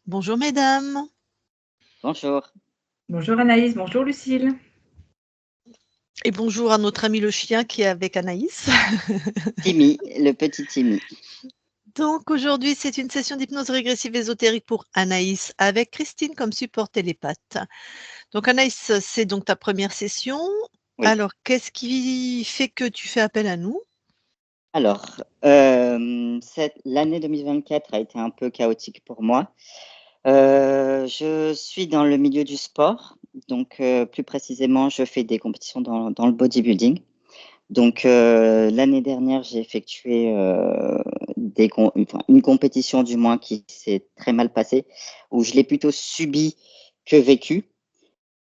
Bonjour mesdames. Bonjour. Bonjour Anaïs, bonjour Lucille. Et bonjour à notre ami le chien qui est avec Anaïs. Timmy, le petit Timmy. Donc aujourd'hui, c'est une session d'hypnose régressive ésotérique pour Anaïs avec Christine comme support télépathe. Donc Anaïs, c'est donc ta première session. Oui. Alors, qu'est-ce qui fait que tu fais appel à nous? Alors, l'année 2024 a été un peu chaotique pour moi. Je suis dans le milieu du sport, donc plus précisément, je fais des compétitions dans le bodybuilding. Donc l'année dernière, j'ai effectué une compétition du moins qui s'est très mal passée, où je l'ai plutôt subi que vécu.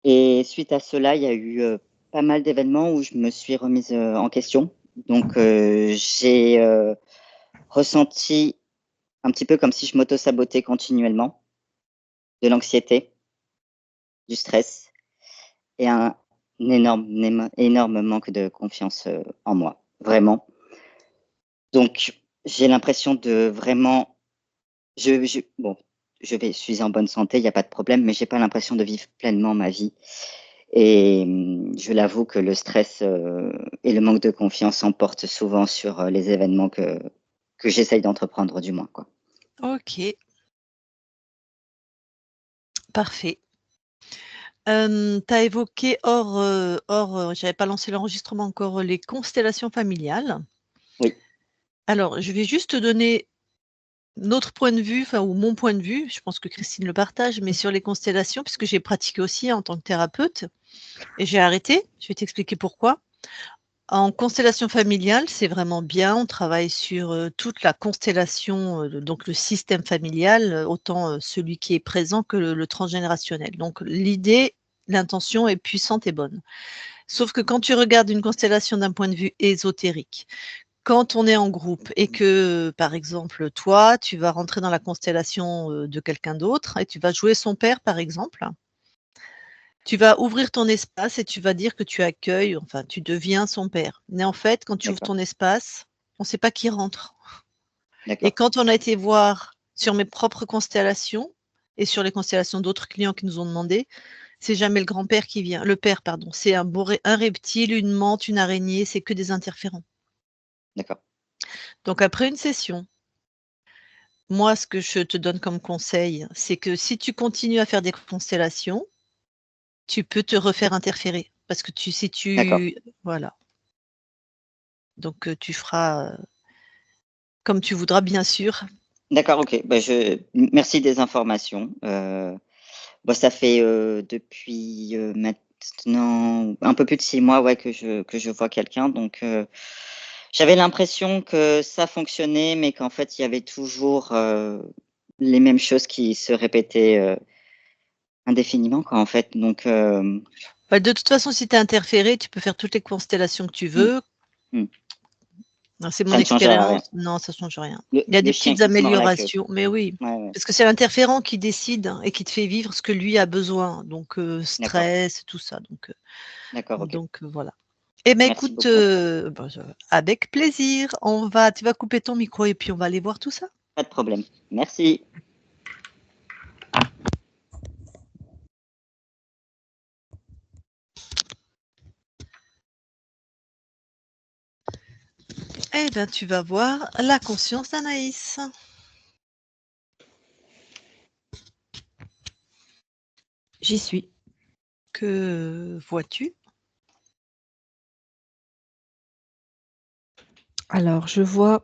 Et suite à cela, il y a eu pas mal d'événements où je me suis remise en question. Donc j'ai ressenti un petit peu comme si je m'auto-sabotais continuellement, de l'anxiété, du stress et un énorme manque de confiance en moi, vraiment. Donc j'ai l'impression de vraiment, je suis en bonne santé, il n'y a pas de problème, mais j'ai pas l'impression de vivre pleinement ma vie. Et je l'avoue que le stress et le manque de confiance emportent souvent sur les événements que j'essaye d'entreprendre, du moins, quoi. Ok. Parfait. Tu as évoqué j'avais pas lancé l'enregistrement encore, les constellations familiales. Oui. Alors, je vais juste te donner notre point de vue, ou mon point de vue, je pense que Christine le partage, mais sur les constellations, puisque j'ai pratiqué aussi en tant que thérapeute et j'ai arrêté. Je vais t'expliquer pourquoi. En constellation familiale, c'est vraiment bien. On travaille sur toute la constellation, donc le système familial, autant celui qui est présent que le transgénérationnel. Donc l'idée, l'intention est puissante et bonne. Sauf que quand tu regardes une constellation d'un point de vue ésotérique, quand on est en groupe et que, par exemple, toi, tu vas rentrer dans la constellation de quelqu'un d'autre et tu vas jouer son père, par exemple, tu vas ouvrir ton espace et tu vas dire que tu accueilles, enfin, tu deviens son père. Mais en fait, quand tu ouvres D'accord. ton espace, on ne sait pas qui rentre. Et D'accord. quand on a été voir sur mes propres constellations et sur les constellations d'autres clients qui nous ont demandé, c'est jamais le grand-père qui vient, le père, pardon. C'est un reptile, une menthe, une araignée, c'est que des interférents. D'accord. Donc après une session, moi, ce que je te donne comme conseil, c'est que si tu continues à faire des constellations, tu peux te refaire interférer. Parce que D'accord. voilà. Donc, tu feras comme tu voudras, bien sûr. D'accord, OK. Bah, merci des informations. Ça fait depuis maintenant un peu plus de 6 mois, ouais, que je vois quelqu'un. Donc j'avais l'impression que ça fonctionnait, mais qu'en fait, il y avait toujours les mêmes choses qui se répétaient indéfiniment, quoi, en fait. Donc Bah, de toute façon, si tu es interféré, tu peux faire toutes les constellations que tu mmh, veux. mmh. Non, c'est mon Ça ne changera rien. expérience. Non, ça ne change rien. Le Il y a le des chien petites qui se mord la queue. améliorations, mais oui, Ouais, ouais. parce que c'est l'interférent qui décide et qui te fait vivre ce que lui a besoin. Donc, D'accord. stress, tout ça. D'accord, OK. Donc voilà. Eh ben Merci écoute, beaucoup. avec plaisir. Tu vas couper ton micro et puis on va aller voir tout ça. Pas de problème. Merci. Eh ben, tu vas voir la conscience d'Anaïs. J'y suis. Que vois-tu? Alors, je vois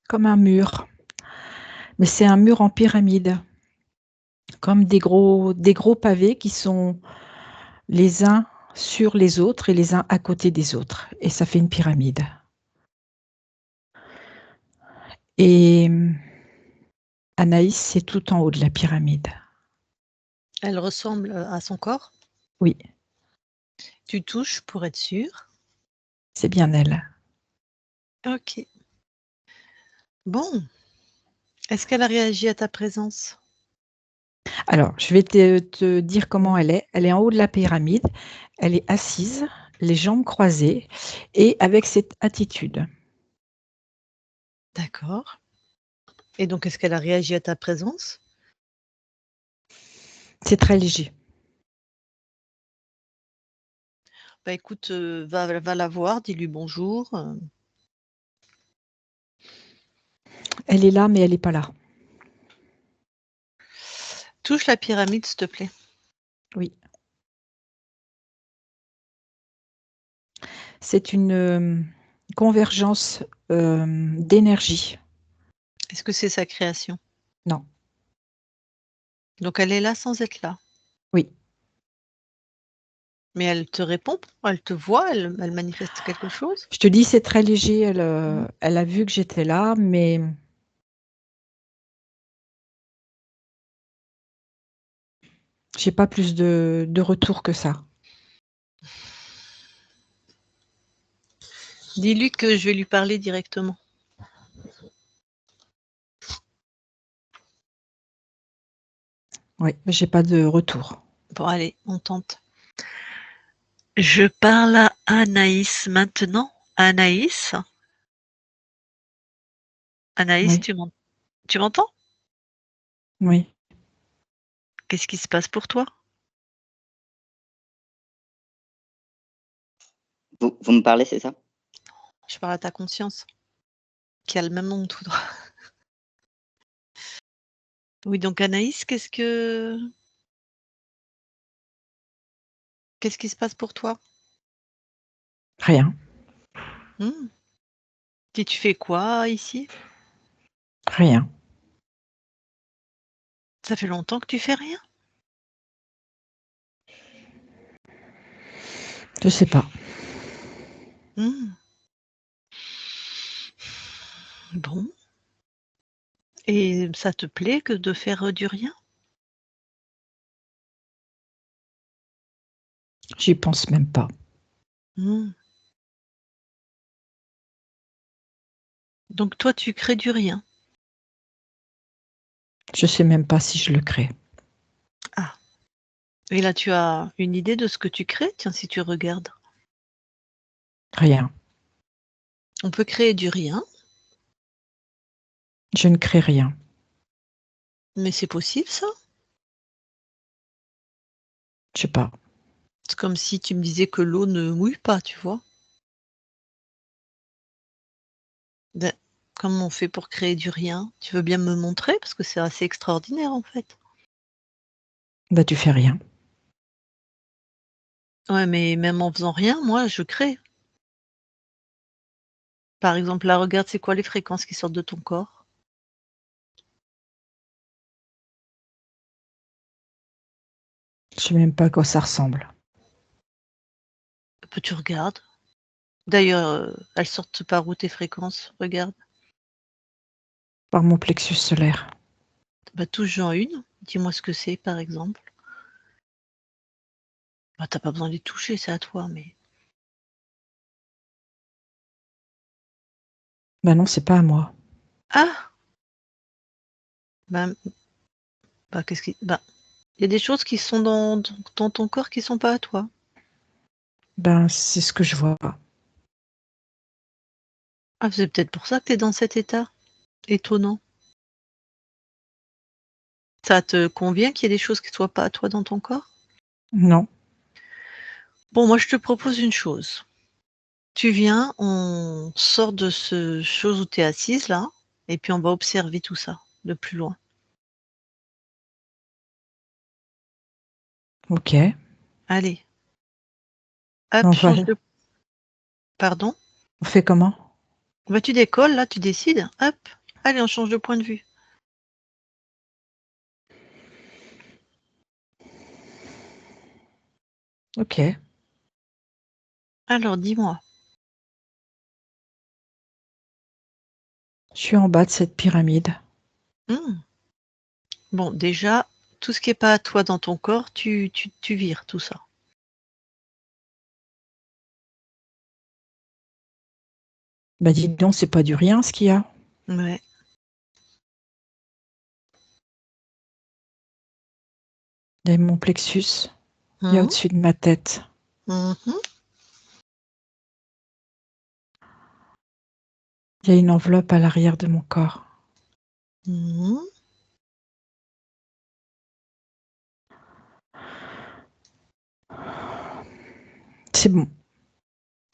comme un mur, mais c'est un mur en pyramide, comme des gros pavés qui sont les uns sur les autres et les uns à côté des autres, et ça fait une pyramide. Et Anaïs, c'est tout en haut de la pyramide. Elle ressemble à son corps? Oui, Tu touches pour être sûr? c'est bien elle. OK. Bon. Est-ce qu'elle a réagi à ta présence? Alors, je vais te dire comment elle est. Elle est en haut de la pyramide, elle est assise, les jambes croisées et avec cette attitude. D'accord. Et donc est-ce qu'elle a réagi à ta présence? C'est très léger. Bah écoute, va la voir, dis-lui bonjour. Elle est là, mais elle n'est pas là. Touche la pyramide, s'il te plaît. Oui. C'est une convergence d'énergie. Est-ce que c'est sa création? Non. Donc elle est là sans être là. Oui. Mais elle te répond? Elle te voit? Elle manifeste quelque chose? Je te dis, c'est très léger. Elle, Mmh. elle a vu que j'étais là, mais j'ai pas plus de retour que ça. Dis-lui que je vais lui parler directement. Oui, mais j'ai pas de retour. Bon allez, on tente. Je parle à Anaïs maintenant. Anaïs? Anaïs, Oui, tu m'entends? oui. Qu'est-ce qui se passe pour toi? Vous me parlez, c'est ça? Je parle à ta conscience, qui a le même nom que toi. Oui, donc Anaïs, qu'est-ce qui se passe pour toi? Rien, Mmh. Et tu fais quoi ici? rien. Ça fait longtemps que tu fais rien? Je sais pas. Mmh. Bon. Et ça te plaît que de faire, du rien? J'y pense même pas. Mmh. Donc toi, tu crées du rien? Je sais même pas si je le crée. Ah. Et là, tu as une idée de ce que tu crées? Tiens, si tu regardes. Rien. On peut créer du rien, Je ne crée rien. mais c'est possible ça? Je sais pas. C'est comme si tu me disais que l'eau ne mouille pas, tu vois? Ben, comment on fait pour créer du rien? Tu veux bien me montrer? Parce que c'est assez extraordinaire, en fait. Bah, tu fais rien. Ouais, mais même en faisant rien, moi, je crée. Par exemple, là, regarde, c'est quoi les fréquences qui sortent de ton corps? Je sais même pas à quoi ça ressemble. Tu regardes. D'ailleurs, elles sortent par où tes fréquences? Regarde. Par mon plexus solaire. Bah, touche-en une. Dis-moi ce que c'est, par exemple. Bah, tu pas besoin de les toucher, c'est à toi, mais Bah non, c'est pas à moi. ah! Ben bah, qu'est-ce qui bah, il y a des choses qui sont dans ton corps qui sont pas à toi. Ben, c'est ce que je vois. Ah, c'est peut-être pour ça que tu es dans cet état? Étonnant. Ça te convient qu'il y ait des choses qui soient pas à toi dans ton corps? Non. Bon, moi, je te propose une chose. Tu viens, on sort de ce chose où tu es assise là, et puis on va observer tout ça de plus loin. Ok. Allez, hop, Enfin, change de pardon? on fait comment? Bah, tu décolles là, tu décides, hop, allez, on change de point de vue. Ok. Alors dis-moi. Je suis en bas de cette pyramide. Mmh. Bon, déjà, tout ce qui est pas à toi dans ton corps, tu vires tout ça. Bah dis donc, c'est pas du rien ce qu'il y a. Ouais. Il y a mon plexus. Il y a Mmh. au-dessus de ma tête. Mmh mh. Il y a une enveloppe à l'arrière de mon corps. Mmh. C'est bon.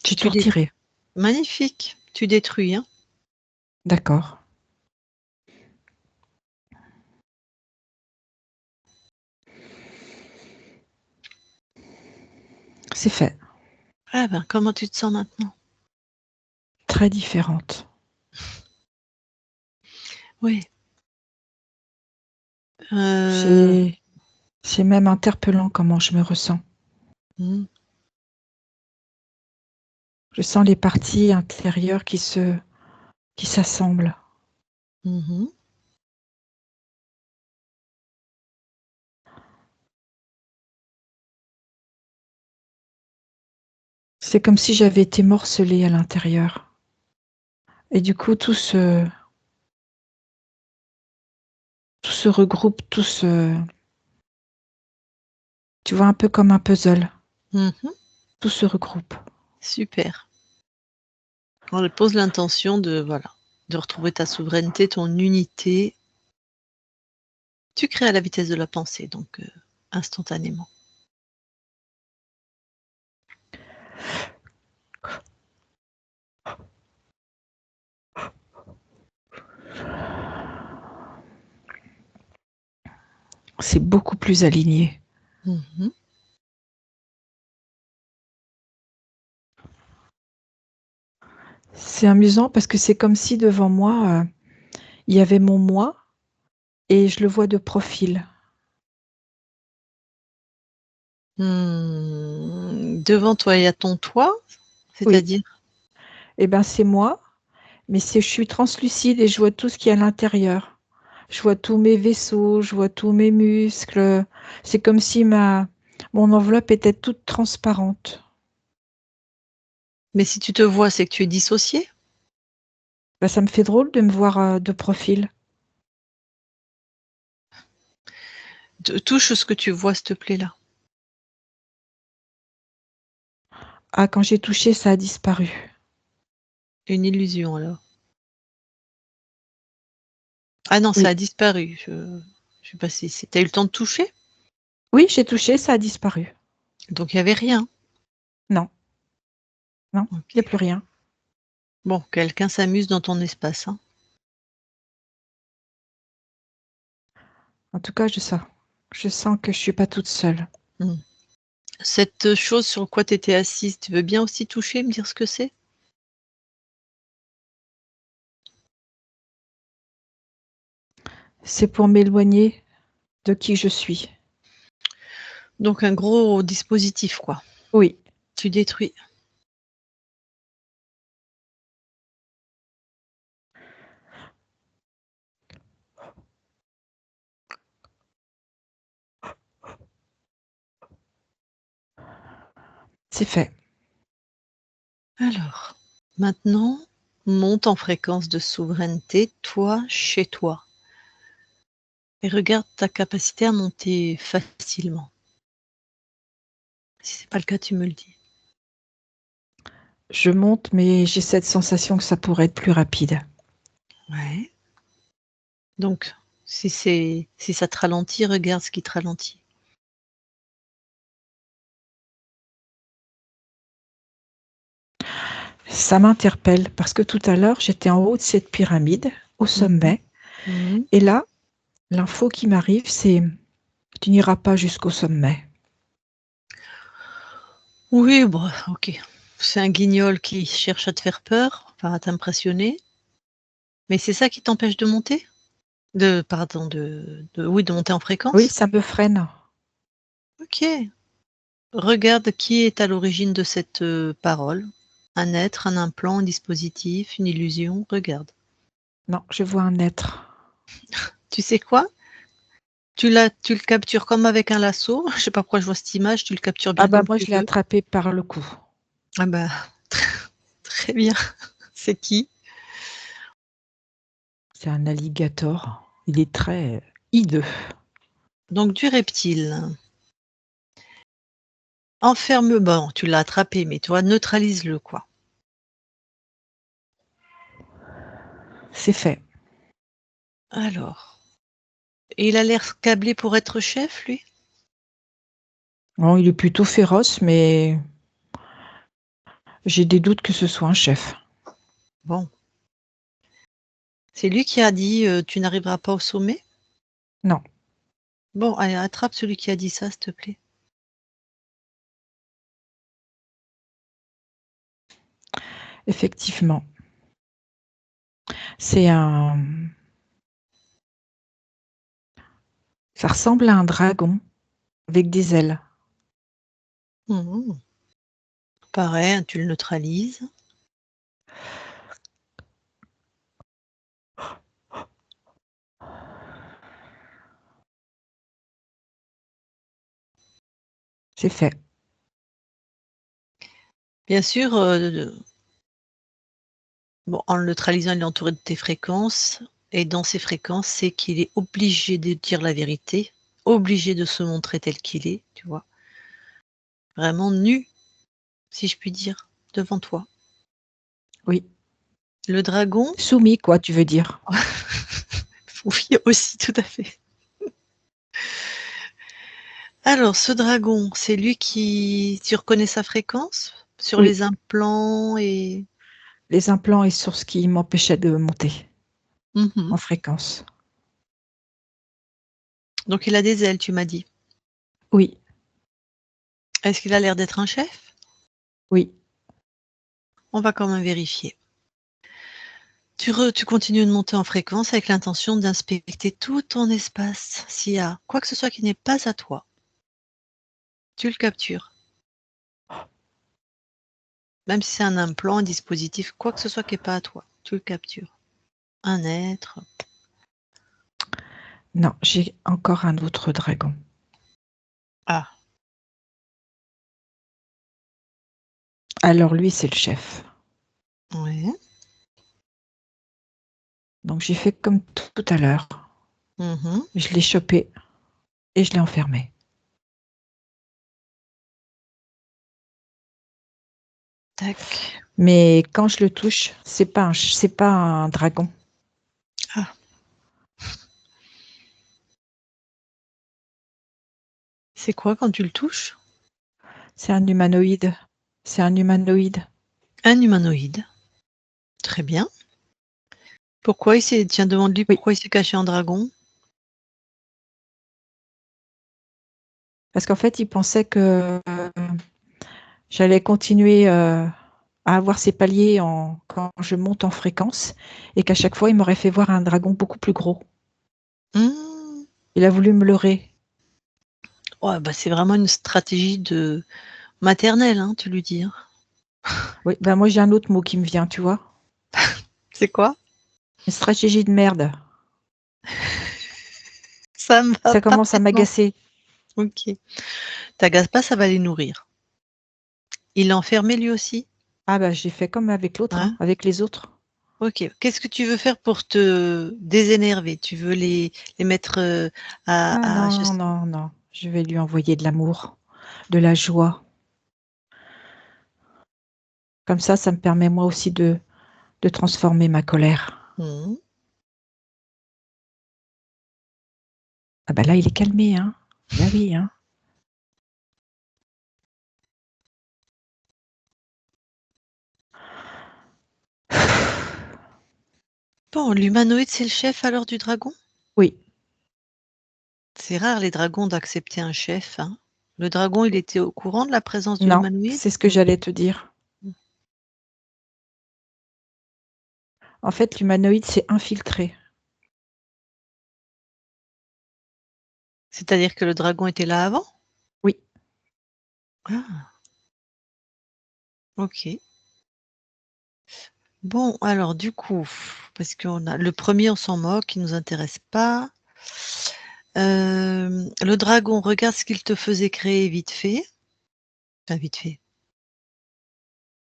J'ai tout Tu retiré. Magnifique. Tu détruis, hein. D'accord. C'est fait. Ah ben, comment tu te sens maintenant? Très différente. Oui. C'est même interpellant comment je me ressens. hmm. Je sens les parties intérieures qui s'assemblent. Mhm. C'est comme si j'avais été morcelée à l'intérieur. Et du coup, tout se regroupe, tu vois, un peu comme un puzzle. Mhm. Tout se regroupe. Super. On pose l'intention de retrouver ta souveraineté, ton unité. Tu crées à la vitesse de la pensée, donc instantanément. C'est beaucoup plus aligné. Mhm. C'est amusant parce que c'est comme si devant moi, il y avait mon moi et je le vois de profil. Devant toi, il y a ton toi, Oui. c'est-à-dire? Eh ben, c'est moi, mais je suis translucide et je vois tout ce qu'il y a à l'intérieur. Je vois tous mes vaisseaux, je vois tous mes muscles. C'est comme si mon enveloppe était toute transparente. Mais si tu te vois, c'est que tu es dissocié? Ben, ça me fait drôle de me voir de profil. Touche ce que tu vois, s'il te plaît, là. Ah, quand j'ai touché, ça a disparu. Une illusion, alors. Ah non, ça Oui. a disparu. Je sais pas si t'as eu le temps de toucher? Oui, j'ai touché, ça a disparu. Donc il n'y avait rien. Non, non, il n'y a Ok. plus rien. Bon, quelqu'un s'amuse dans ton espace, hein. En tout cas, je sens que je suis pas toute seule. Hmm. Cette chose sur quoi tu étais assise, tu veux bien aussi toucher, me dire ce que c'est? C'est pour m'éloigner de qui je suis. Donc un gros dispositif, quoi. Oui, Tu détruis. c'est fait. Alors, maintenant, monte en fréquence de souveraineté, toi, chez toi. Et regarde ta capacité à monter facilement. Si c'est pas le cas, tu me le dis. Je monte, mais j'ai cette sensation que ça pourrait être plus rapide. Ouais. Donc, si ça te ralentit, regarde ce qui te ralentit. Ça m'interpelle parce que tout à l'heure, j'étais en haut de cette pyramide, au Mhm. sommet, Mhm. et là, l'info qui m'arrive, c'est tu n'iras pas jusqu'au sommet. Oui, bon, ok. C'est un guignol qui cherche à te faire peur, enfin à t'impressionner. Mais c'est ça qui t'empêche de monter? Pardon, oui, de monter en Oui, fréquence? ça me freine. Ok. Regarde qui est à l'origine de cette parole. Un être, un implant, un dispositif, une illusion. Regarde. Non, je vois un être. Tu sais quoi? Tu le captures comme avec un lasso. Je sais pas pourquoi je vois cette image. Tu le captures Ah bien bah comme moi, tu je l'ai veux. attrapé par le cou. Ah bah, très bien. C'est qui? C'est un alligator. Il est très hideux. Donc du reptile. Enferme, bon, tu l'as attrapé, mais toi, neutralise-le, quoi. C'est fait. Alors, et il a l'air câblé pour être chef, lui? Bon, il est plutôt féroce, mais J'ai des doutes que ce soit un chef. Bon. C'est lui qui a dit tu n'arriveras pas au sommet? Non. Bon, allez, attrape celui qui a dit ça, s'il te plaît. Effectivement. C'est un... Ça ressemble à un dragon avec des ailes. Pareil, tu le neutralises. C'est fait. Bien sûr, bon, en le neutralisant, il est entouré de tes fréquences. Et dans ces fréquences, c'est qu'il est obligé de dire la vérité, obligé de se montrer tel qu'il est, tu vois. Vraiment nu, si je puis dire, devant toi. Oui. Le dragon, Soumis, quoi, tu veux dire? oui, aussi, tout à fait. Alors, ce dragon, c'est lui qui... Tu reconnais sa fréquence sur Oui. les implants et... Les implants et sur ce qui m'empêchait de monter Mhm. en fréquence. Donc, il a des ailes, tu m'as dit. Oui. Est-ce qu'il a l'air d'être un chef? Oui. On va quand même vérifier. Tu continues de monter en fréquence avec l'intention d'inspecter tout ton espace. S'il y a quoi que ce soit qui n'est pas à toi, tu le captures. Même si c'est un implant, un dispositif, quoi que ce soit qui n'est pas à toi, tu le captures. Un être. Non, j'ai encore un autre dragon. Ah, Alors lui, c'est le chef. ouais. Donc j'ai fait comme tout à l'heure. Mhm. Je l'ai chopé et je l'ai enfermé. Tac. Mais quand je le touche, c'est pas un dragon. Ah. C'est quoi quand tu le touches? C'est un humanoïde. C'est un humanoïde. Un humanoïde. Très bien. Pourquoi il s'est... Tiens, demande-lui Oui. pourquoi il s'est caché en dragon. Parce qu'en fait, il pensait que j'allais continuer à avoir ces paliers quand je monte en fréquence et qu'à chaque fois, il m'aurait fait voir un dragon beaucoup plus gros. Mmh. Il a voulu me leurrer. Ouais, bah, c'est vraiment une stratégie de maternelle, hein, tu lui dis. Hein. Oui, ben moi, j'ai un autre mot qui me vient, tu vois. C'est quoi? Une stratégie de merde. Ça me va Ça commence à parfaitement. m'agacer. Ok. T'agaces pas, ça va les nourrir. Il l'a enfermé lui aussi? Ah bah j'ai fait comme avec l'autre, Ouais. hein, avec les autres. Ok. Qu'est-ce que tu veux faire pour te désénerver? Tu veux les mettre Ah non, non, non. Je vais lui envoyer de l'amour, de la joie. Comme ça me permet moi aussi de transformer ma colère. Mhm. Ah bah là, il est calmé, hein. Bah oui, hein. Bon, l'humanoïde, c'est le chef alors du dragon? Oui. C'est rare les dragons d'accepter un chef. Hein. Le dragon, il était au courant de la présence de Non, l'humanoïde? c'est ce que j'allais te dire. En fait, l'humanoïde s'est infiltré. C'est-à-dire que le dragon était là avant? Oui. Ah, ok. Bon, alors du coup, parce qu'on a le premier, on s'en moque, il nous intéresse pas. Le dragon, regarde ce qu'il te faisait créer vite fait. Enfin, vite fait.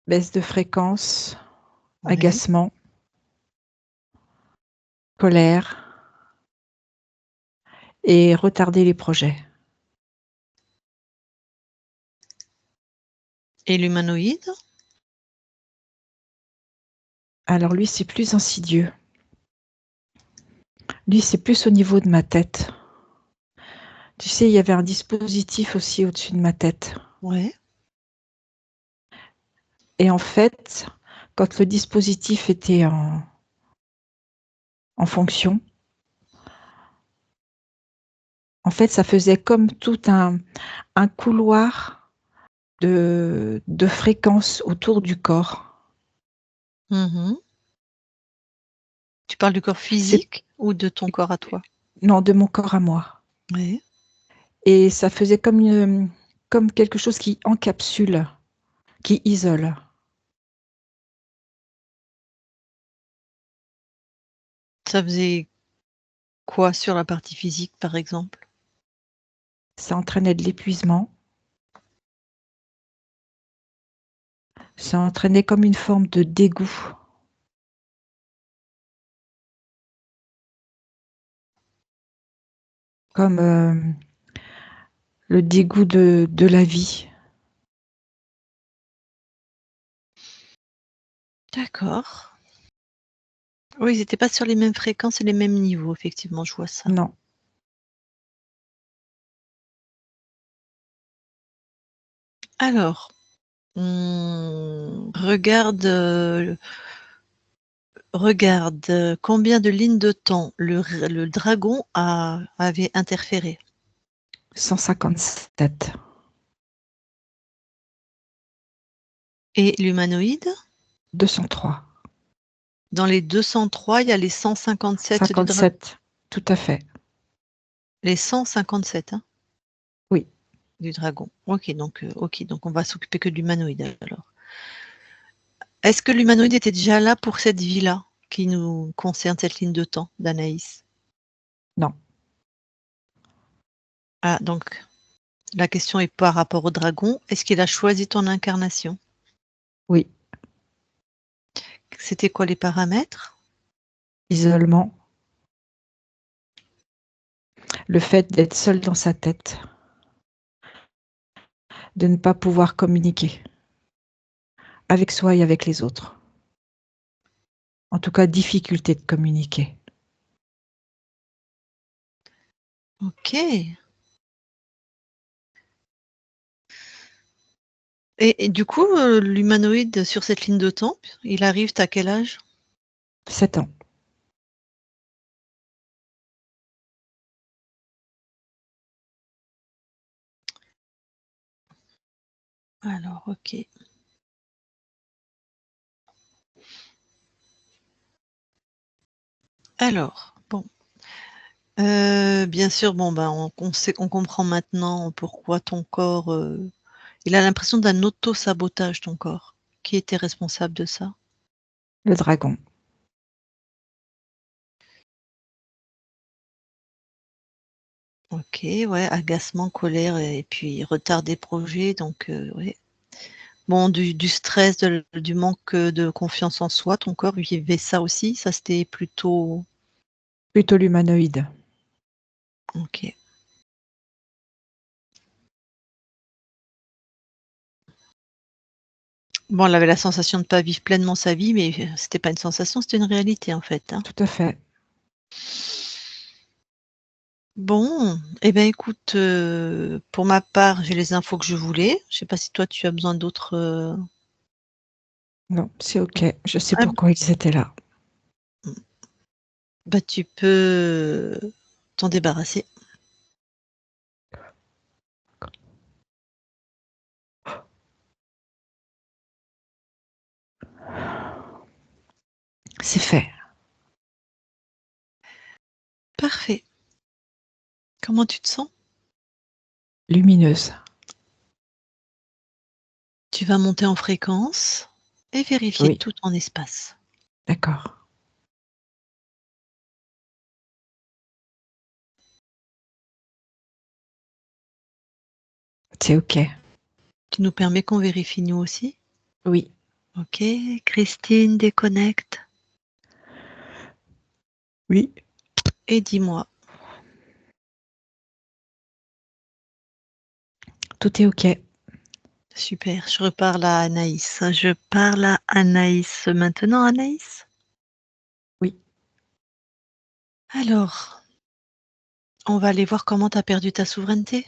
Baisse de fréquence, Ouais. agacement, colère et retarder les projets. Et l'humanoïde? Alors lui, c'est plus insidieux. Lui, c'est plus au niveau de ma tête. Tu sais, il y avait un dispositif aussi au-dessus de ma tête. Ouais. Et en fait, quand le dispositif était en fonction, en fait, ça faisait comme tout un couloir de fréquences autour du corps. Mhm. Tu parles du corps C'est physique ou de ton corps à toi? non, de mon corps à moi. Oui. Et ça faisait comme quelque chose qui encapsule, qui isole. Ça faisait quoi sur la partie physique, par exemple? Ça entraînait de l'épuisement. Ça entraînait comme une forme de dégoût. Comme le dégoût de la vie. D'accord. Oui, ils n'étaient pas sur les mêmes fréquences et les mêmes niveaux, effectivement, je vois ça. Non. Alors, regarde combien de lignes de temps le dragon avait interféré. 157. Et l'humanoïde? 203. Dans les 203, il y a les 157 du dragon. 57. Tout à fait. Les 157, hein, Oui. du dragon. Ok, donc on va s'occuper que de l'humanoïde alors. Est-ce que l'humanoïde était déjà là pour cette vie-là qui nous concerne, cette ligne de temps d'Anaïs? Non. Ah, donc la question est par rapport au dragon. Est-ce qu'il a choisi ton incarnation? Oui. C'était quoi les paramètres? Isolement. Le fait d'être seul dans sa tête. De ne pas pouvoir communiquer. Avec soi et avec les autres. En tout cas, difficulté de communiquer. Ok. Et du coup, l'humanoïde sur cette ligne de temps, il arrive à quel âge? 7 ans. Alors, ok. Alors, bon. Bien sûr, bon, ben, on comprend maintenant pourquoi ton corps, il a l'impression d'un auto-sabotage, ton corps. Qui était responsable de ça? Le dragon. Ok, ouais, agacement, colère et puis retard des projets, donc ouais. Bon, du stress, du manque de confiance en soi, ton corps vivait ça aussi? Ça, c'était plutôt... Plutôt l'humanoïde. Ok. Bon, elle avait la sensation de ne pas vivre pleinement sa vie, mais c'était pas une sensation, c'était une réalité en fait, hein. Tout à fait. Bon, eh ben écoute, pour ma part, j'ai les infos que je voulais. Je sais pas si toi tu as besoin d'autres. Non, c'est ok. Je sais Ah, pourquoi ils étaient là. bah tu peux t'en débarrasser. C'est fait. Parfait. Comment tu te sens? Lumineuse. Tu vas monter en fréquence et vérifier Oui. tout en espace. D'accord. C'est ok. Tu nous permets qu'on vérifie nous aussi? Oui. Ok, Christine, déconnecte Oui. et dis-moi. Tout est ok. Super, je reparle à Anaïs. Je parle à Anaïs maintenant, Anaïs? Oui. Alors, on va aller voir comment tu as perdu ta souveraineté.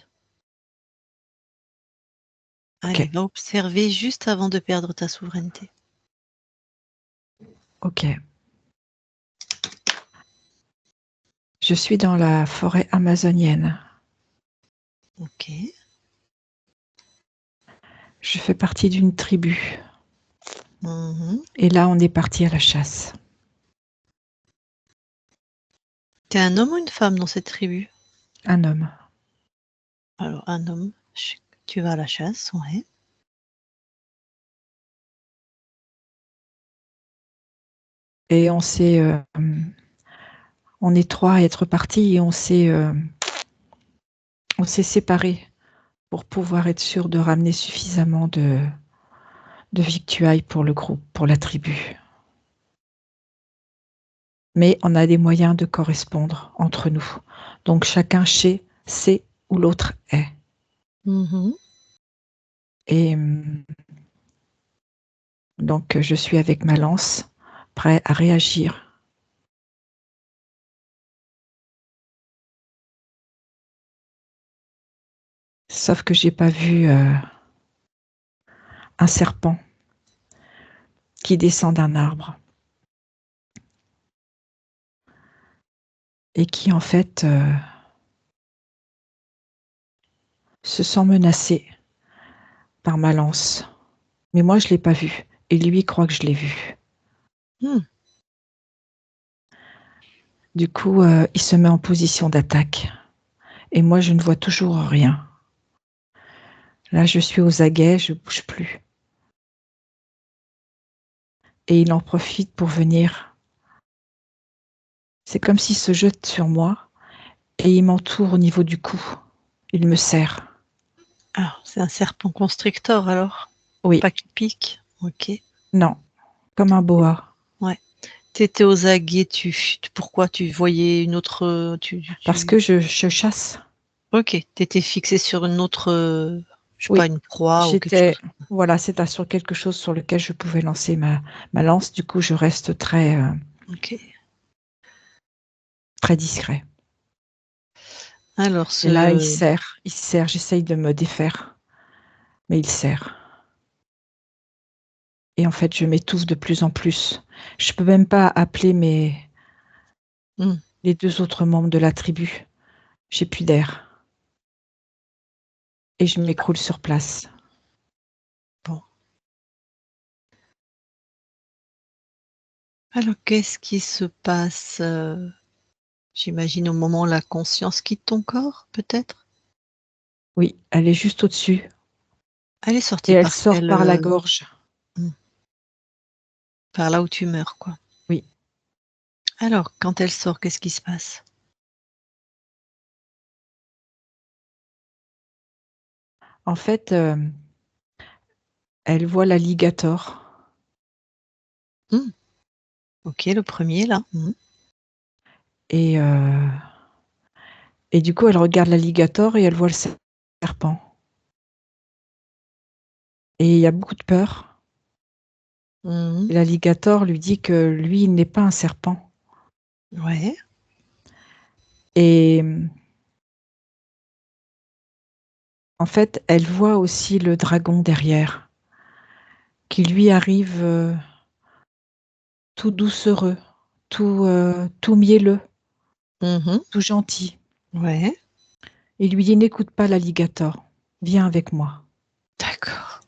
Allez, va observer juste avant de perdre ta souveraineté. Ok. Je suis dans la forêt amazonienne. Ok. Je fais partie d'une tribu. Mhm. Et là, on est parti à la chasse. T'es un homme ou une femme dans cette tribu? Un homme. Alors, un homme. Tu vas à la chasse, ouais. Et on est trois à être partis et on s'est séparés pour pouvoir être sûr de ramener suffisamment de victuailles pour le groupe, pour la tribu. Mais on a des moyens de correspondre entre nous. Donc chacun sait où l'autre est. Mhm. Et donc je suis avec ma lance, prêt à réagir. Sauf que j'ai pas vu un serpent qui descend d'un arbre et qui en fait se sent menacé par ma lance. Mais moi je l'ai pas vu et lui croit que je l'ai vu. Du coup, il se met en position d'attaque et moi je ne vois toujours rien. Là, je suis aux aguets, je bouge plus. Et il en profite pour venir. C'est comme s'il se jette sur moi et il m'entoure au niveau du cou. Il me serre. Ah, c'est un serpent constrictor alors? Oui. Pas qui pique? Ok. Non, comme un boa. Ouais. T'étais aux aguets, pourquoi tu voyais une autre... Parce que je chasse. Ok, t'étais fixé sur une autre, je sais Oui. pas, une proie ou quelque chose. Voilà, c'était sur quelque chose sur lequel je pouvais lancer ma lance. Du coup, je reste très discret. Alors, Et là, il serre, j'essaye de me défaire, mais il serre. Et en fait, je m'étouffe de plus en plus. Je peux même pas appeler les deux autres membres de la tribu. J'ai plus d'air. Et je m'écroule sur place. Bon. Alors, qu'est-ce qui se passe? J'imagine au moment où la conscience quitte ton corps, peut-être? Oui, elle est juste au-dessus. Elle est sortie Et elle par sort par la gorge. Par là où tu meurs, quoi. Oui. Alors, quand elle sort, qu'est-ce qui se passe? En fait, elle voit l'alligator. Ok, le premier, là. Et du coup, elle regarde l'alligator et elle voit le serpent. Et il y a beaucoup de peur. Et l'alligator lui dit que lui, il n'est pas un serpent. Ouais. Et en fait, elle voit aussi le dragon derrière, qui lui arrive tout doucereux, tout mielleux, tout gentil. Ouais. Il lui dit, n'écoute pas l'alligator, viens avec moi. D'accord.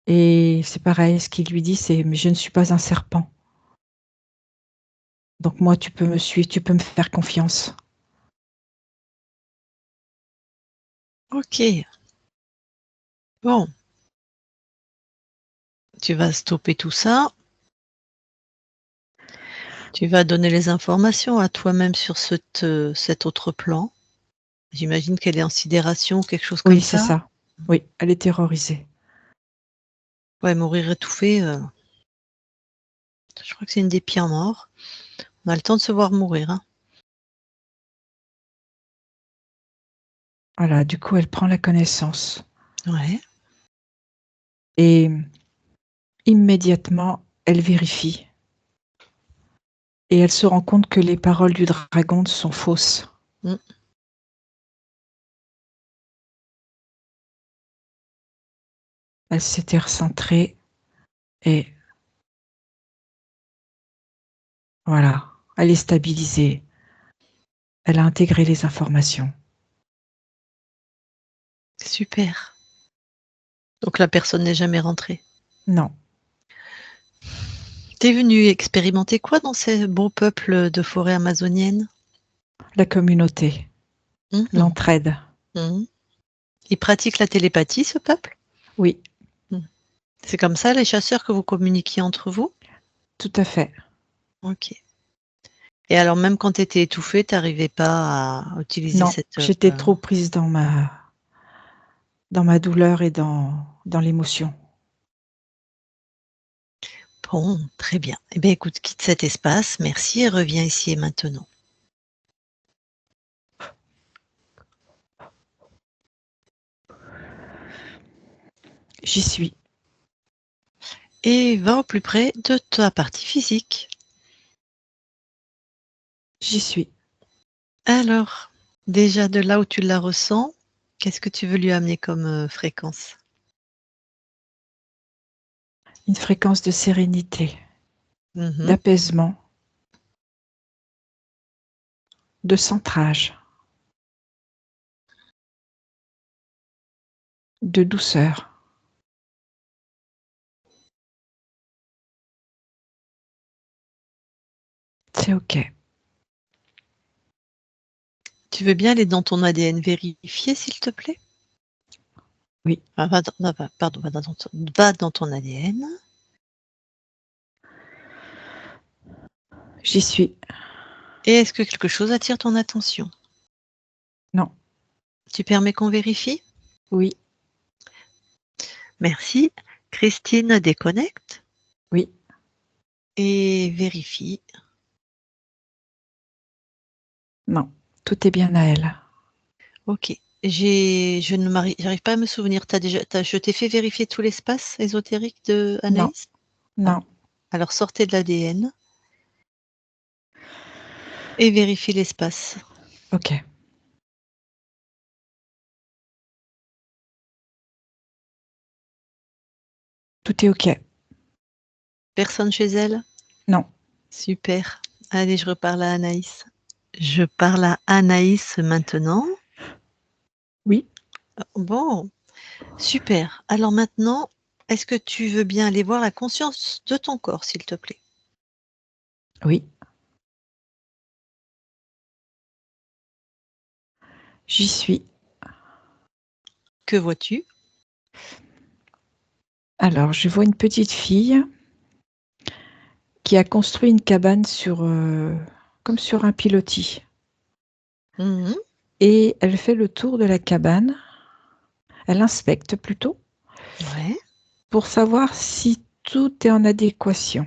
Et c'est pareil, ce qu'il lui dit, c'est, mais je ne suis pas un serpent. Donc moi, tu peux me suivre, tu peux me faire confiance. Ok. Bon. Tu vas stopper tout ça. Tu vas donner les informations à toi-même sur cet autre plan. J'imagine qu'elle est en sidération ou quelque chose comme Oui, c'est ça. ça. Oui, elle est terrorisée. Ouais, mourir étouffée, je crois que c'est une des pires morts. On a le temps de se voir mourir, hein. Voilà, du coup, elle prend la connaissance. Ouais. Et immédiatement, elle vérifie. Et elle se rend compte que les paroles du dragon sont fausses. Elle s'était recentrée et voilà, elle est stabilisée. Elle a intégré les informations. Super. Donc la personne n'est jamais rentrée. Non, T'es venu expérimenter quoi dans ces beaux peuples de forêt amazonienne? la communauté, Mhm, l'entraide. mhm. Ils pratiquent la télépathie, ce peuple? Oui, C'est comme ça, les chasseurs, que vous communiquiez entre vous? tout à fait. Ok. Et alors, même quand tu étais étouffée, tu n'arrivais pas à utiliser Non, cette... j'étais trop prise dans ma douleur et dans l'émotion. Bon, très bien. Eh bien, écoute, quitte cet espace, merci, et reviens ici et maintenant. J'y suis. Et va au plus près de ta partie physique. J'y suis. Alors, déjà de là où tu la ressens, qu'est-ce que tu veux lui amener comme fréquence? Une fréquence de sérénité, Mhm. d'apaisement, de centrage, de douceur. C'est OK. Tu veux bien aller dans ton ADN vérifier, s'il te plaît? Oui. Ah, pardon, va dans ton ADN. J'y suis. Et est-ce que quelque chose attire ton attention? Non. Tu permets qu'on vérifie? Oui. Merci. Christine déconnecte Oui. et vérifie. Non. Tout est bien à elle. Ok. J'arrive pas à me souvenir. Je t'ai fait vérifier tout l'espace ésotérique de Non. Anaïs? Non. Alors sortez de l'ADN et vérifiez l'espace. OK. Tout est OK. Personne chez elle? Non. Super. Allez, je reparle à Anaïs. Je parle à Anaïs maintenant. Oui. Bon, super. Alors maintenant, est-ce que tu veux bien aller voir la conscience de ton corps, s'il te plaît? Oui. J'y suis. Que vois-tu? Alors, je vois une petite fille qui a construit une cabane comme sur un pilotis. Mhm. Et elle fait le tour de la cabane. Elle inspecte plutôt Ouais. pour savoir si tout est en adéquation.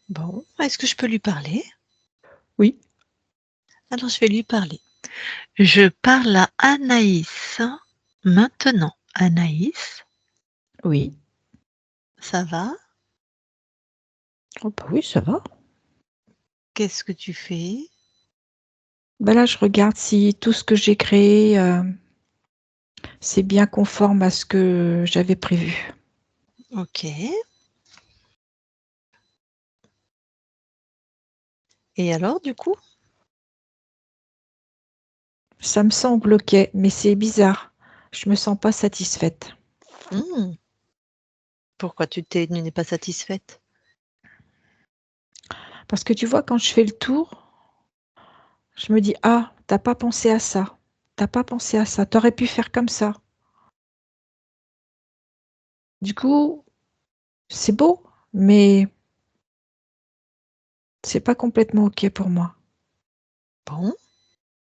Bon, est-ce que je peux lui parler? Oui. Alors, je vais lui parler. Je parle à Anaïs maintenant. Anaïs, Oui. ça va? Oh bah oui, ça va. Qu'est-ce que tu fais? Bah là, je regarde si tout ce que j'ai créé, c'est bien conforme à ce que j'avais prévu. Ok. Et alors, du coup? Ça me semble OK, mais c'est bizarre. Je me sens pas satisfaite. Hmm. Pourquoi tu n'es pas satisfaite? Parce que tu vois, quand je fais le tour, je me dis: «Ah, t'as pas pensé à ça. T'as pas pensé à ça. T'aurais pu faire comme ça». Du coup, c'est beau, mais c'est pas complètement OK pour moi. Bon.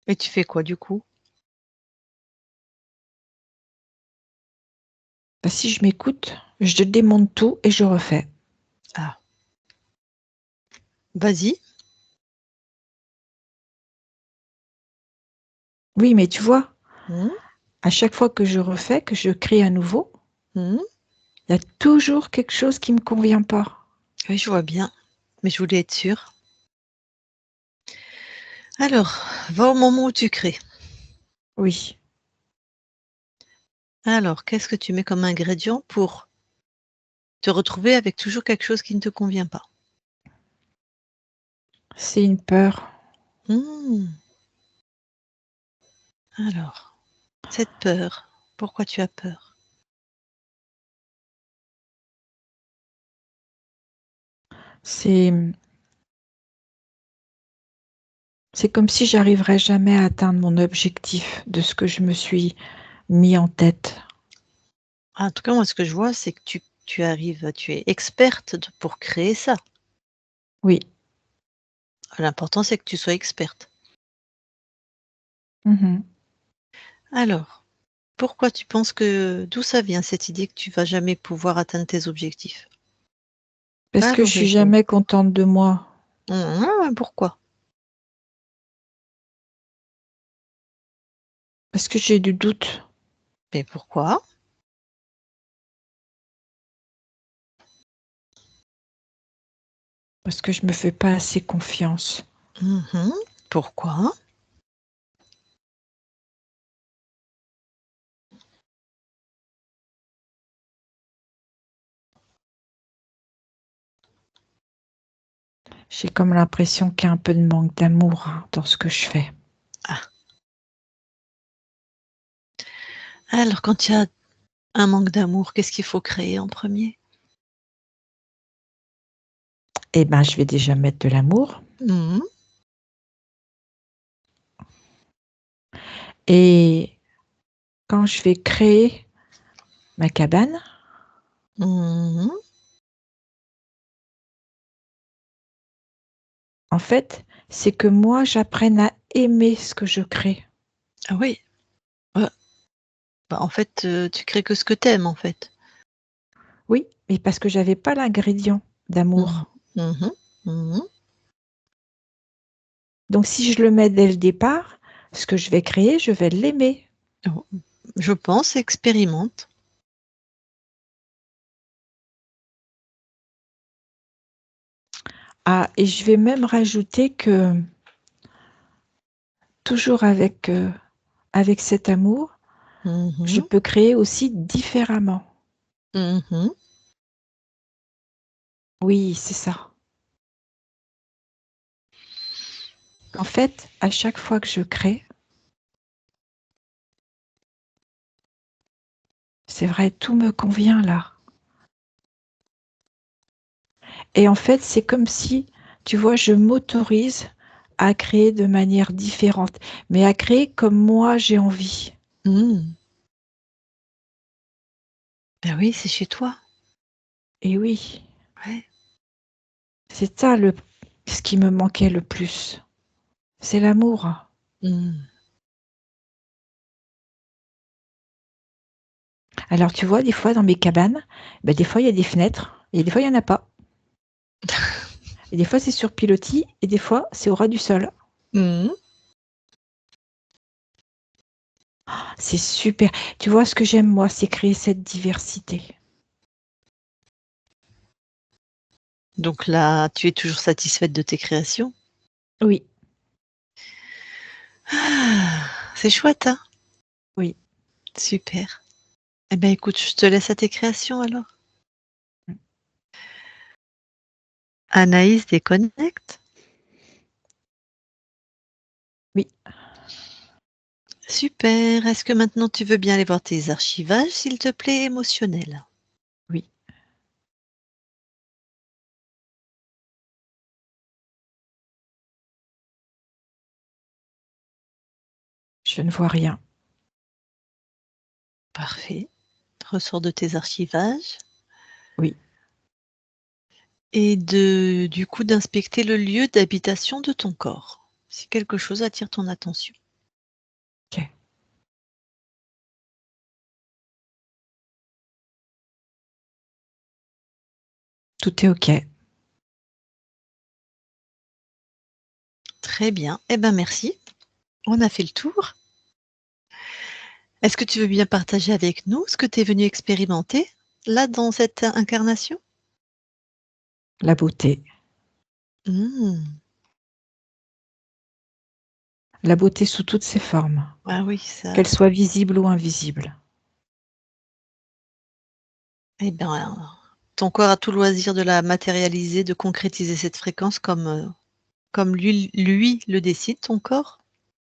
Et tu fais quoi, du coup? Bah, si je m'écoute, je démonte tout et je refais. Ah, vas-y. Oui, mais tu vois, Hmm. à chaque fois que je refais, que je crée à nouveau, Hmm. il y a toujours quelque chose qui me convient pas. Oui, je vois bien. Mais je voulais être sûre. Alors, va au moment où tu crées. Oui. Alors, qu'est-ce que tu mets comme ingrédient pour te retrouver avec toujours quelque chose qui ne te convient pas? C'est une peur. Mmh. Alors, cette peur, pourquoi tu as peur? C'est c'est comme si j'arriverais jamais à atteindre mon objectif de ce que je me suis mis en tête. En tout cas, moi, ce que je vois, c'est que tu arrives, tu es experte pour créer ça. Oui. L'important, c'est que tu sois experte. Mmh. Alors, pourquoi tu penses d'où ça vient cette idée que tu vas jamais pouvoir atteindre tes objectifs? Parce À que je suis l'origine. jamais contente de moi. Pourquoi? Parce que j'ai du doute. Mais pourquoi? Parce que je me fais pas assez confiance. Mmh. Pourquoi? J'ai comme l'impression qu'il y a un peu de manque d'amour, hein, dans ce que je fais. Ah, alors quand il y a un manque d'amour, qu'est-ce qu'il faut créer en premier? Eh ben, je vais déjà mettre de l'amour Mmh. et quand je vais créer ma cabane, Mmh. en fait, c'est que moi, j'apprenne à aimer ce que je crée. Ah oui. Bah en fait, tu crées que ce que tu aimes, en fait. Oui, mais parce que j'avais pas l'ingrédient Mmh. d'amour. Mmh. Mmh. Donc si je le mets dès le départ, ce que je vais créer, je vais l'aimer. Oh, je pense, expérimente. Ah, et je vais même rajouter que toujours avec cet amour, je Mmh. peux créer aussi différemment. Mmh. Oui, c'est ça. En fait, à chaque fois que je crée, c'est vrai, tout me convient là. Et en fait, c'est comme si, tu vois, je m'autorise à créer de manière différente, mais à créer comme moi j'ai envie. Mmh. Bah oui, c'est chez toi. Et oui, Ouais. c'est ça ce qui me manquait le plus. C'est l'amour. Mmh. Alors tu vois, des fois dans mes cabanes, ben, des fois il y a des fenêtres, et des fois il y en a pas. Et des fois c'est sur pilotis, et des fois c'est au ras du sol. Mmh. C'est super. Tu vois, ce que j'aime moi, c'est créer cette diversité. Donc là, tu es toujours satisfaite de tes créations? Oui, Ah, c'est chouette, hein? oui. Super. Eh ben, écoute, je te laisse à tes créations alors. Anaïs déconnecte. Oui, Super. Est-ce que maintenant tu veux bien aller voir tes archivages, s'il te plaît, émotionnels? oui. Je ne vois rien. Parfait. Ressors de tes archivages Oui, et du coup, d'inspecter le lieu d'habitation de ton corps, si quelque chose attire ton attention. ok. Tout est ok. Très bien. Eh ben, merci. On a fait le tour. Est-ce que tu veux bien partager avec nous ce que tu es venu expérimenter, là, dans cette incarnation? La beauté. Mmh. La beauté sous toutes ses formes, Ah oui, ça. qu'elle soit visible ou invisible. Eh bien, ton corps a tout loisir de la matérialiser, de concrétiser cette fréquence comme lui le décide, ton corps.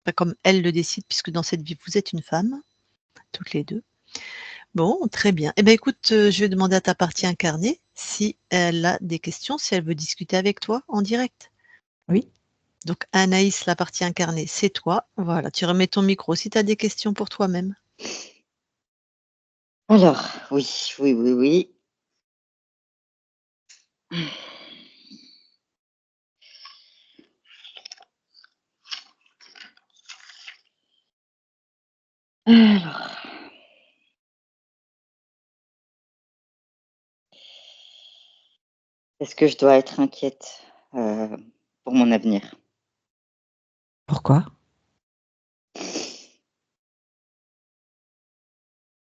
Enfin, comme elle le décide, puisque dans cette vie, vous êtes une femme, toutes les 2. Bon, très bien. Eh bien, écoute, je vais demander à ta partie incarnée si elle a des questions, si elle veut discuter avec toi en direct. Oui, Donc, Anaïs, la partie incarnée, c'est toi. Voilà, tu remets ton micro si tu as des questions pour toi-même. Alors, oui, oui, oui, oui. Alors, est-ce que je dois être inquiète pour mon avenir? pourquoi?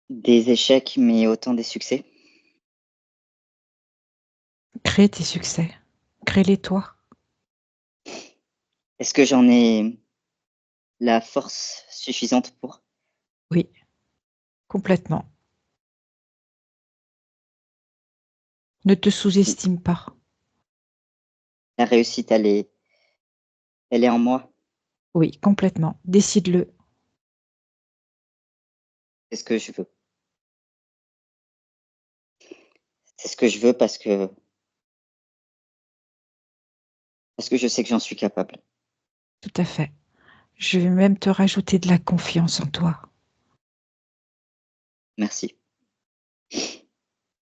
Des échecs, mais autant des succès? Crée tes succès. Crée-les toi. Est-ce que j'en ai la force suffisante pour? Oui, complètement. Ne te sous-estime pas. La réussite, elle est en moi. Oui, complètement. Décide-le. C'est ce que je veux. C'est ce que je veux parce que je sais que j'en suis capable. Tout à fait. Je vais même te rajouter de la confiance en toi. Merci.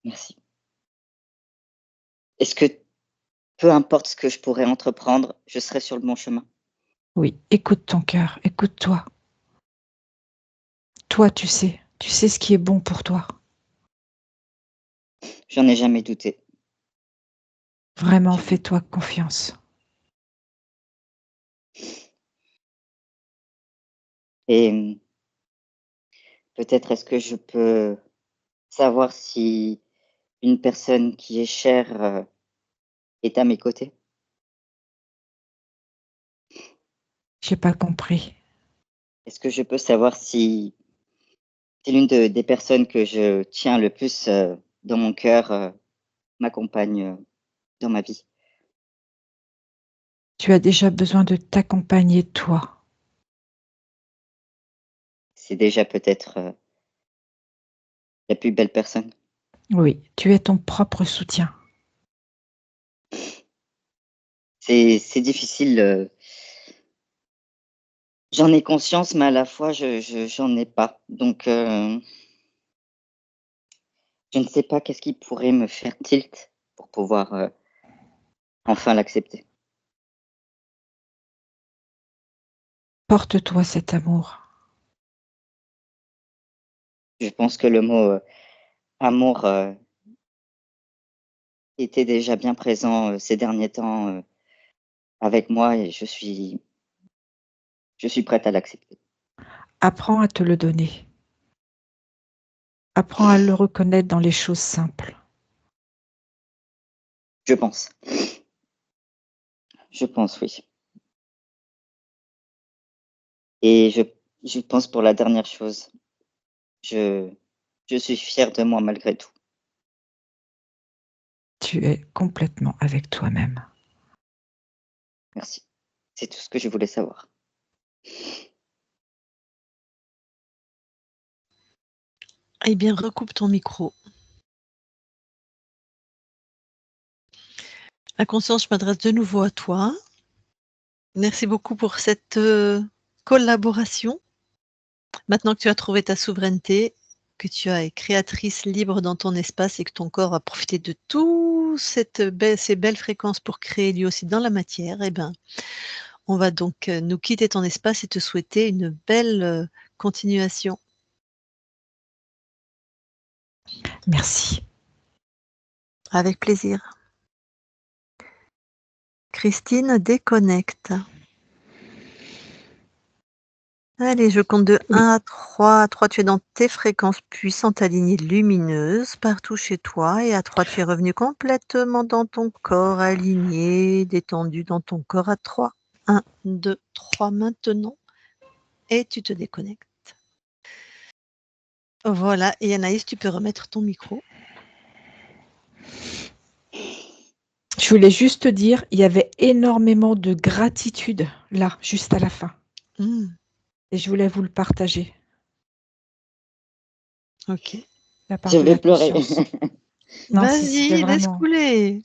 Merci. Est-ce que peu importe ce que je pourrais entreprendre, je serai sur le bon chemin? Oui, écoute ton cœur, écoute-toi. Toi, tu sais ce qui est bon pour toi. J'en ai jamais douté. Vraiment, Jamais. fais-toi confiance. Et peut-être est-ce que je peux savoir si une personne qui est chère, est à mes côtés? J'ai pas compris. Est-ce que je peux savoir si l'une des personnes que je tiens le plus, dans mon cœur, m'accompagne, dans ma vie? Tu as déjà besoin de t'accompagner toi. C'est déjà peut-être, la plus belle personne. Oui, tu es ton propre soutien. C'est difficile, j'en ai conscience, mais à la fois j'en ai pas. Donc je ne sais pas qu'est-ce qui pourrait me faire tilt pour pouvoir, enfin l'accepter. Porte-toi cet amour. Je pense que le mot, amour, était déjà bien présent, ces derniers temps, avec moi et je suis prête à l'accepter. Apprends à te le donner. Apprends à le reconnaître dans les choses simples. Je pense. Je pense, oui. Et je pense pour la dernière chose, je je suis fière de moi malgré tout. Tu es complètement avec toi-même. Merci. C'est tout ce que je voulais savoir. Eh bien, recoupe ton micro. La conscience, je m'adresse de nouveau à toi. Merci beaucoup pour cette collaboration. Maintenant que tu as trouvé ta souveraineté, que tu es créatrice libre dans ton espace et que ton corps a profité de toutes ces belles fréquences pour créer lui aussi dans la matière, eh ben, on va donc nous quitter ton espace et te souhaiter une belle continuation. Merci. Avec plaisir. Christine déconnecte. Allez, je compte de Oui. 1 à 3. À 3, tu es dans tes fréquences puissantes, alignées, lumineuses, partout chez toi. Et à 3, tu es revenu complètement dans ton corps, aligné, détendu dans ton corps à 3. 1, 2, 3 maintenant. et tu te déconnectes. Voilà, et Anaïs, tu peux remettre ton micro. Je voulais juste te dire, il y avait énormément de gratitude là, juste à la fin. Et je voulais vous le partager. Ok. La part Je de vais la pleurer. conscience. Non, c'était Vas-y, laisse vraiment couler.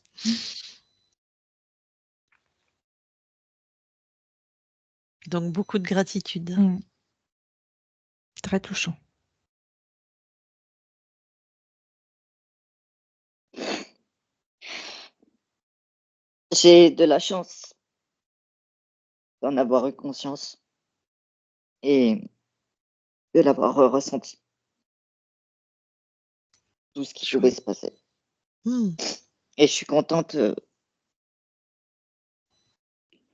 Donc, beaucoup de gratitude. très touchant. J'ai de la chance d'en avoir eu conscience et de l'avoir ressenti. Tout ce qui pouvait se passer. Et je suis contente de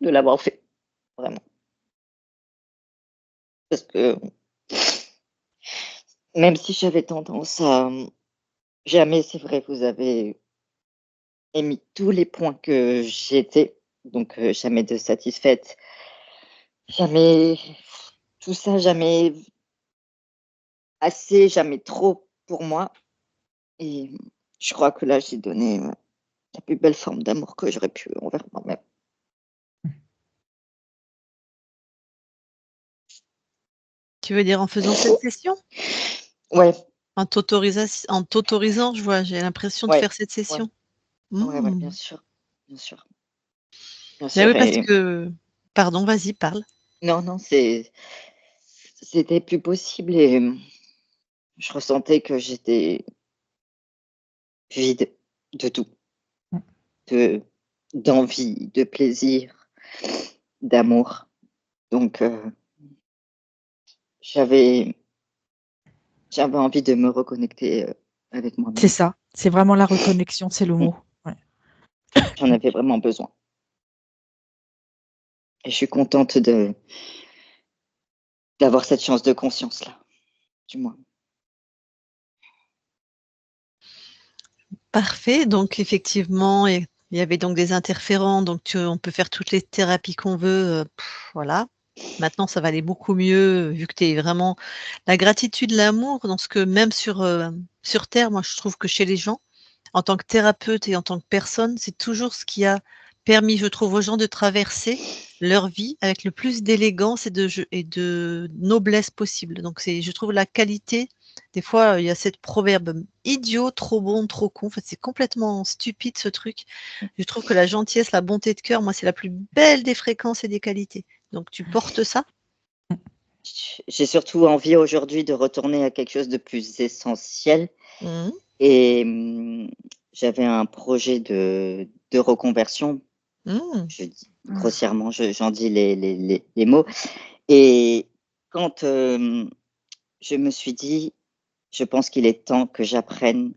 l'avoir fait, vraiment. Parce que même si j'avais tendance à jamais, c'est vrai, vous avez émis tous les points que j'étais, donc jamais de satisfaite, jamais tout ça, jamais assez, jamais trop pour moi. Et je crois que là, j'ai donné la plus belle forme d'amour que j'aurais pu envers moi-même. Tu veux dire en faisant cette session? Ouais. En t'autorisant, j'ai l'impression de Ouais, faire cette session. Ouais, bien sûr. Bien sûr. Bien Mais sûr. oui, parce que... Pardon, vas-y, parle. Non, c'était plus possible et je ressentais que j'étais vide de tout. D'envie, de plaisir, d'amour. Donc, j'avais envie de me reconnecter avec moi-même. C'est ça, c'est vraiment la reconnexion, c'est le mot. Ouais. J'en avais vraiment besoin. Et je suis contente d'avoir cette chance de conscience-là, du moins. Parfait. Donc, effectivement, il y avait donc des interférents. Donc, on peut faire toutes les thérapies qu'on veut. Voilà. Maintenant, ça va aller beaucoup mieux vu que tu es vraiment... La gratitude, l'amour, dans ce que même sur Terre, moi, je trouve que chez les gens, en tant que thérapeute et en tant que personne, c'est toujours ce qui a permis, je trouve, aux gens de traverser leur vie avec le plus d'élégance et de noblesse possible. Donc, je trouve la qualité. Des fois, il y a cette proverbe idiot, trop bon, trop con. En fait, c'est complètement stupide ce truc. Je trouve que la gentillesse, la bonté de cœur, moi, c'est la plus belle des fréquences et des qualités. Donc, tu portes ça? J'ai surtout envie aujourd'hui de retourner à quelque chose de plus essentiel. Et j'avais un projet de reconversion. Je dis grossièrement, j'en dis les mots. Et quand je me suis dit, je pense qu'il est temps que j'apprenne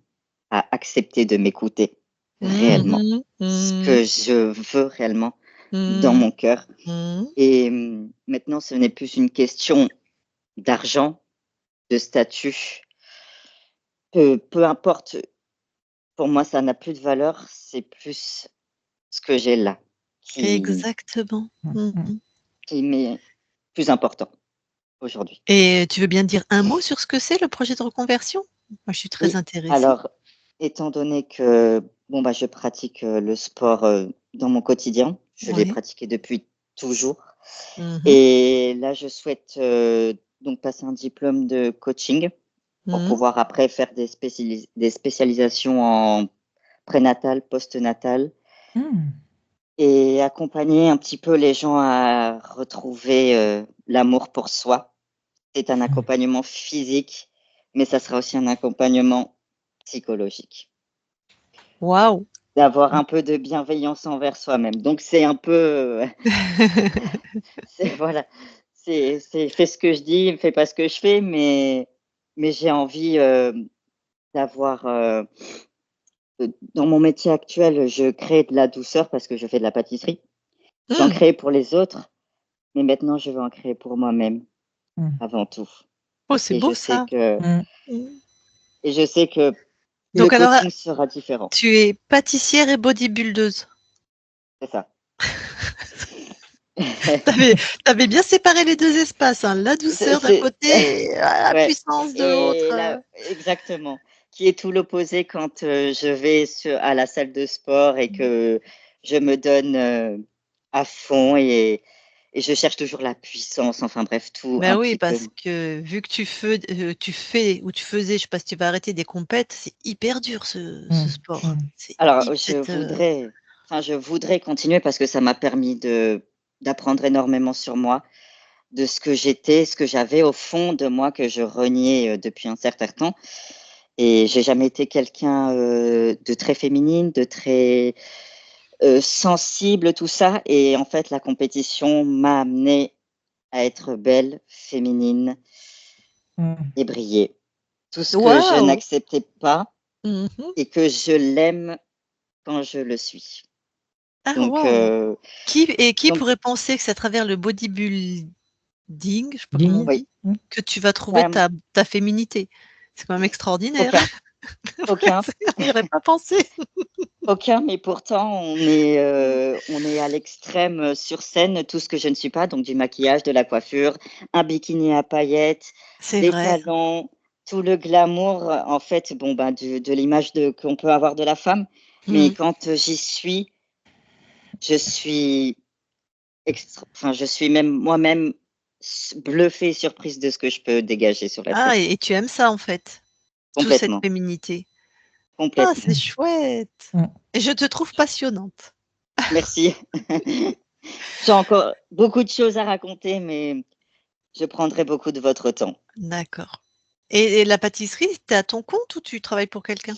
à accepter de m'écouter réellement, ce que je veux réellement dans mon cœur. Et maintenant, ce n'est plus une question d'argent, de statut. Peu importe, pour moi, ça n'a plus de valeur, c'est plus ce que j'ai là Exactement. qui m'est plus important aujourd'hui. Et tu veux bien dire un mot sur ce que c'est le projet de reconversion? Moi, je suis très intéressée. Alors, étant donné que je pratique le sport dans mon quotidien, je l'ai pratiqué depuis toujours. Et là, je souhaite donc passer un diplôme de coaching pour pouvoir après faire des spécialisations en prénatal, postnatal et accompagner un petit peu les gens à retrouver l'amour pour soi. C'est un accompagnement physique, mais ça sera aussi un accompagnement psychologique. Waouh! D'avoir un peu de bienveillance envers soi-même. Donc, c'est un peu... voilà. C'est fais ce que je dis, fais pas ce que je fais, mais j'ai envie d'avoir... dans mon métier actuel, je crée de la douceur parce que je fais de la pâtisserie. J'en crée pour les autres, mais maintenant, je veux en créer pour moi-même avant tout. Oh, c'est beau ça! Et je sais que Donc le alors, coaching sera différent. tu es pâtissière et bodybuildeuse? C'est ça. T'avais bien séparé les deux espaces, hein, la douceur d'un côté et la Ouais, puissance de et l'autre. là exactement, qui est tout l'opposé quand, je vais à la salle de sport et que je me donne, à fond et je cherche toujours la puissance, enfin bref, tout Ben un oui, petit peu. parce que vu que tu fais ou tu faisais, je sais pas si tu vas arrêter des compètes, c'est hyper dur ce sport. C'est Alors, cette, je voudrais continuer parce que ça m'a permis d'apprendre énormément sur moi, de ce que j'étais, ce que j'avais au fond de moi que je reniais, depuis un certain temps et j'ai jamais été quelqu'un, de très féminine, de très, sensible, tout ça et en fait, la compétition m'a amenée à être belle, féminine et briller. Tout ce que je waouh! n'acceptais pas Mmh. et que je l'aime quand je le suis. Ah Donc waouh! Qui donc pourrait penser que c'est à travers le bodybuilding, je sais pas comment on Digne. oui, dit, que tu vas trouver ça ta féminité? C'est quand même extraordinaire. aucun, aucun, On n'y aurait pas pensé. aucun, mais pourtant on est à l'extrême, sur scène, tout ce que je ne suis pas, donc du maquillage, de la coiffure, un bikini à paillettes, C'est des vrai. talons, tout le glamour, en fait, bon, ben, de l'image de qu'on peut avoir de la femme. Mais Mmh. quand, j'y suis, je suis je suis même moi-même bluffée et surprise de ce que je peux dégager sur la scène. Ah et tu aimes ça, en fait? Toute cette Complètement, féminité? Ah, complètement. c'est chouette et je te trouve passionnante. Merci. J'ai encore beaucoup de choses à raconter, mais je prendrai beaucoup de votre temps. D'accord et la pâtisserie, tu es à ton compte ou tu travailles pour quelqu'un?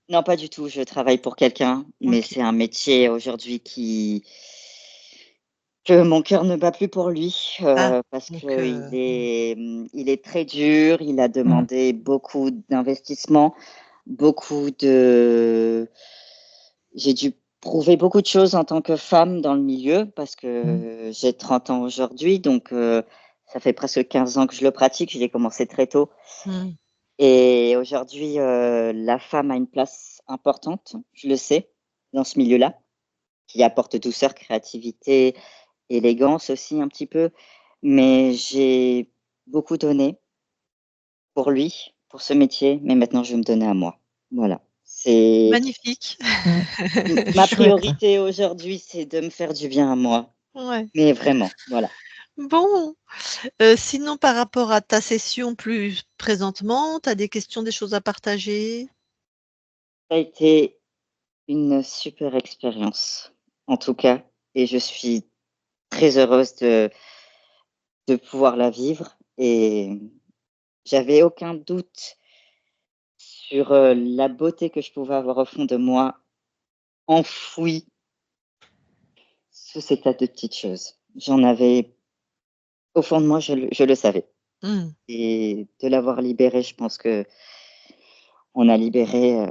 Non, pas du tout, je travaille pour quelqu'un, mais OK. c'est un métier aujourd'hui que mon cœur ne bat plus pour lui, Ah, parce donc il est très dur, il a demandé beaucoup d'investissement, beaucoup de j'ai dû prouver beaucoup de choses en tant que femme dans le milieu parce que j'ai 30 ans aujourd'hui, donc ça fait presque 15 ans que je le pratique. Je l'ai commencé très tôt mmh, et aujourd'hui, la femme a une place importante, je le sais, dans ce milieu-là, qui apporte douceur, créativité, élégance aussi un petit peu. Mais j'ai beaucoup donné pour lui, pour ce métier, mais maintenant je veux me donner à moi. Voilà, c'est magnifique. ma Chouette. priorité aujourd'hui, c'est de me faire du bien à moi, Ouais. mais vraiment, voilà. Bon, sinon par rapport à ta session plus présentement, tu as des questions, des choses à partager? Ça a été une super expérience, en tout cas et je suis très heureuse de pouvoir la vivre et j'avais aucun doute sur, la beauté que je pouvais avoir au fond de moi, enfouie sous ces tas de petites choses. J'en avais au fond de moi, je le savais Mmh. et de l'avoir libéré, je pense qu'on a libéré,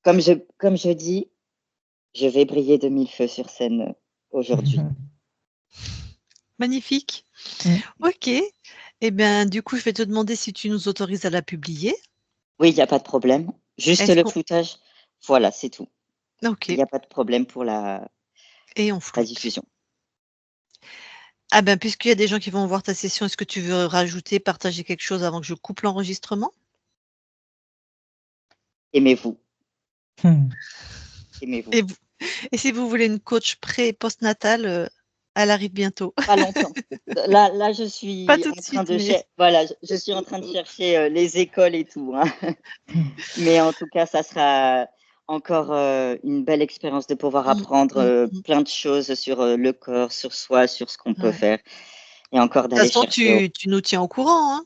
comme je dis, je vais briller de mille feux sur scène, aujourd'hui. Magnifique. OK et bien, du coup, je vais te demander si tu nous autorises à la publier. Oui, il y a pas de problème, juste Est-ce le qu'on floutage, voilà, c'est tout. Il OK y a pas de problème pour et on la floute. diffusion. Ah ben, puisqu'il y a des gens qui vont voir ta session, est-ce que tu veux rajouter, partager quelque chose avant que je coupe l'enregistrement? Aimez-vous, aimez-vous. Et vous et si vous voulez une coach pré et post-natal, elle arrive bientôt. Pas longtemps. Là, je Pas suis tout de en train suite, de mais voilà, je suis en train de chercher, les écoles et tout, hein. Mais en tout cas, ça sera encore, une belle expérience de pouvoir mmh, apprendre, mmh, mmh, plein de choses sur, le corps, sur soi, sur ce qu'on peut ouais. faire et encore De toute d'aller façon, chercher au tu nous tiens au courant, hein?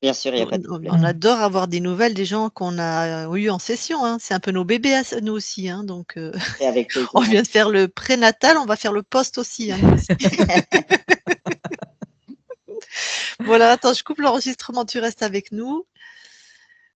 bien sûr, il y a pas de On problème. adore avoir des nouvelles des gens qu'on a eu en session, hein. C'est un peu nos bébés à nous aussi, hein, donc C'est avec on plaisir, hein. vient de faire le prénatal, on va faire le post aussi, hein, nous aussi. Voilà, attends, je coupe l'enregistrement, tu restes avec nous.